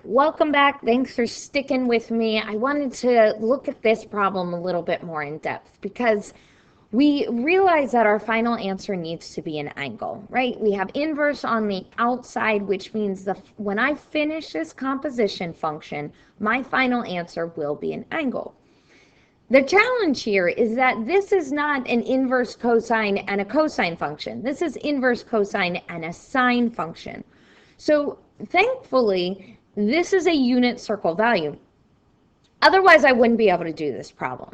Welcome back. Thanks for sticking with me. I wanted to look at this problem a little bit more in depth because we realize that our final answer needs to be an angle, right? We have inverse on the outside, which means when I finish this composition function, my final answer will be an angle. The challenge here is that this is not an inverse cosine and a cosine function. This is inverse cosine and a sine function. So thankfully, this is a unit circle value. Otherwise, I wouldn't be able to do this problem.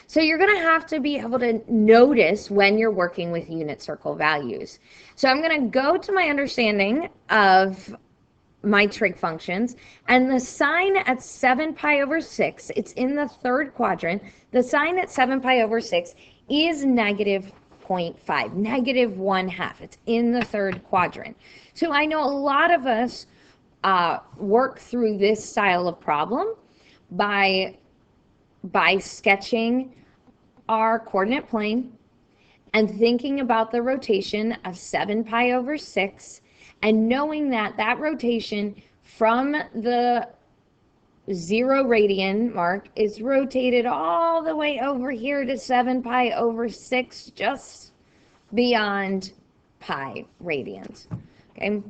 So you're going to have to be able to notice when you're working with unit circle values. So I'm going to go to my understanding of my trig functions, and the sine at 7 pi over 6, it's in the third quadrant. The sine at 7 pi over 6 is negative 0.5, negative 1/2. It's in the third quadrant. So I know a lot of us work through this style of problem by sketching our coordinate plane and thinking about the rotation of 7 pi over 6 and knowing that that rotation from the 0 radian mark is rotated all the way over here to 7 pi over 6, just beyond pi radians. Okay.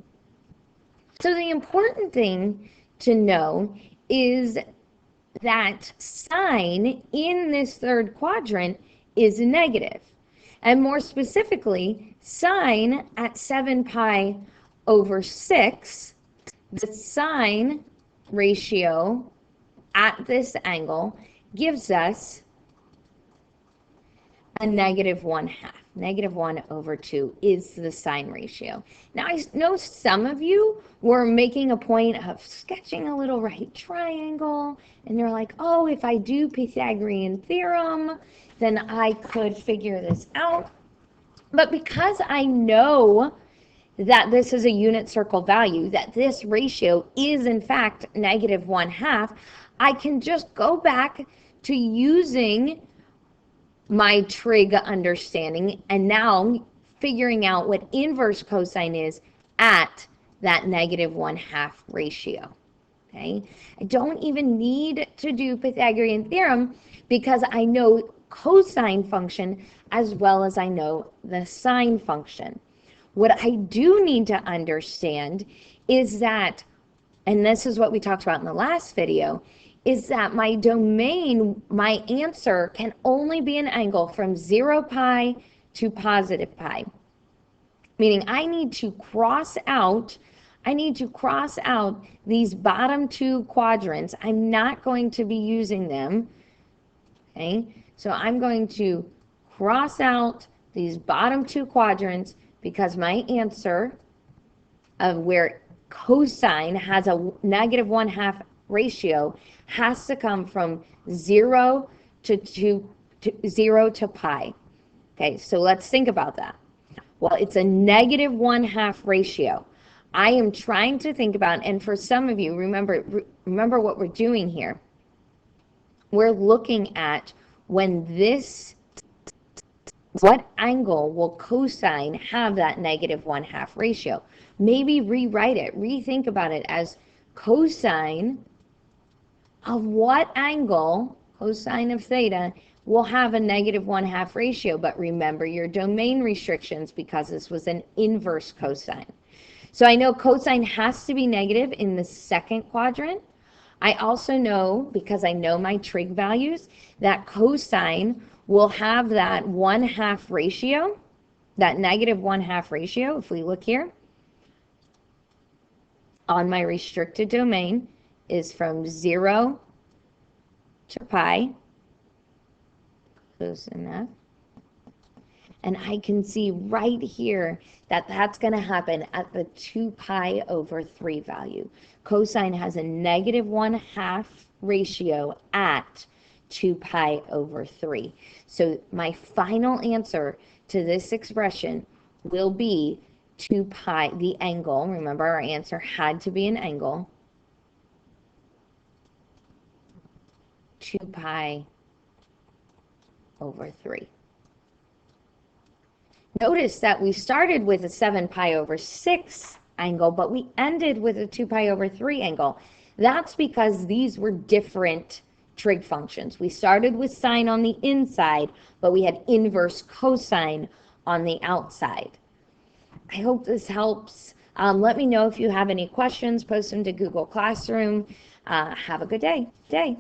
So the important thing to know is that sine in this third quadrant is negative. And more specifically, sine at 7 pi over 6, the sine ratio at this angle gives us a negative 1/2. Negative 1/2 is the sine ratio. Now, I know some of you were making a point of sketching a little right triangle, and you're like, oh, if I do Pythagorean theorem, then I could figure this out. But because I know that this is a unit circle value, that this ratio is in fact negative 1/2, I can just go back to using my trig understanding and now figuring out what inverse cosine is at that negative 1/2 ratio. Okay, I don't even need to do Pythagorean theorem because I know cosine function as well as I know the sine function. What I do need to understand is that, and this is what we talked about in the last video, is that my domain, my answer can only be an angle from 0 pi to positive pi. Meaning I need to cross out these bottom two quadrants. I'm not going to be using them. Okay, so I'm going to cross out these bottom two quadrants because my answer of where cosine has a negative 1/2 ratio has to come from 0 to pi. Okay, so let's think about that. Well, it's a negative 1/2 ratio. I am trying to think about, and for some of you, remember what we're doing here. We're looking at what angle will cosine have that negative 1/2 ratio? Maybe rewrite it, rethink about it as cosine of what angle, cosine of theta, will have a negative 1/2 ratio. But remember your domain restrictions because this was an inverse cosine. So I know cosine has to be negative in the second quadrant. I also know, because I know my trig values, that cosine will have that 1/2 ratio, that negative 1/2 ratio. If we look here on my restricted domain, is from 0 to pi, close enough. And I can see right here that that's going to happen at the 2 pi over 3 value. Cosine has a negative 1/2 ratio at 2 pi over 3. So my final answer to this expression will be 2 pi, the angle. Remember, our answer had to be an angle. 2 pi over 3. Notice that we started with a 7 pi over 6 angle, but we ended with a 2 pi over 3 angle. That's because these were different trig functions. We started with sine on the inside, but we had inverse cosine on the outside. I hope this helps. Let me know if you have any questions. Post them to Google Classroom. Have a good day.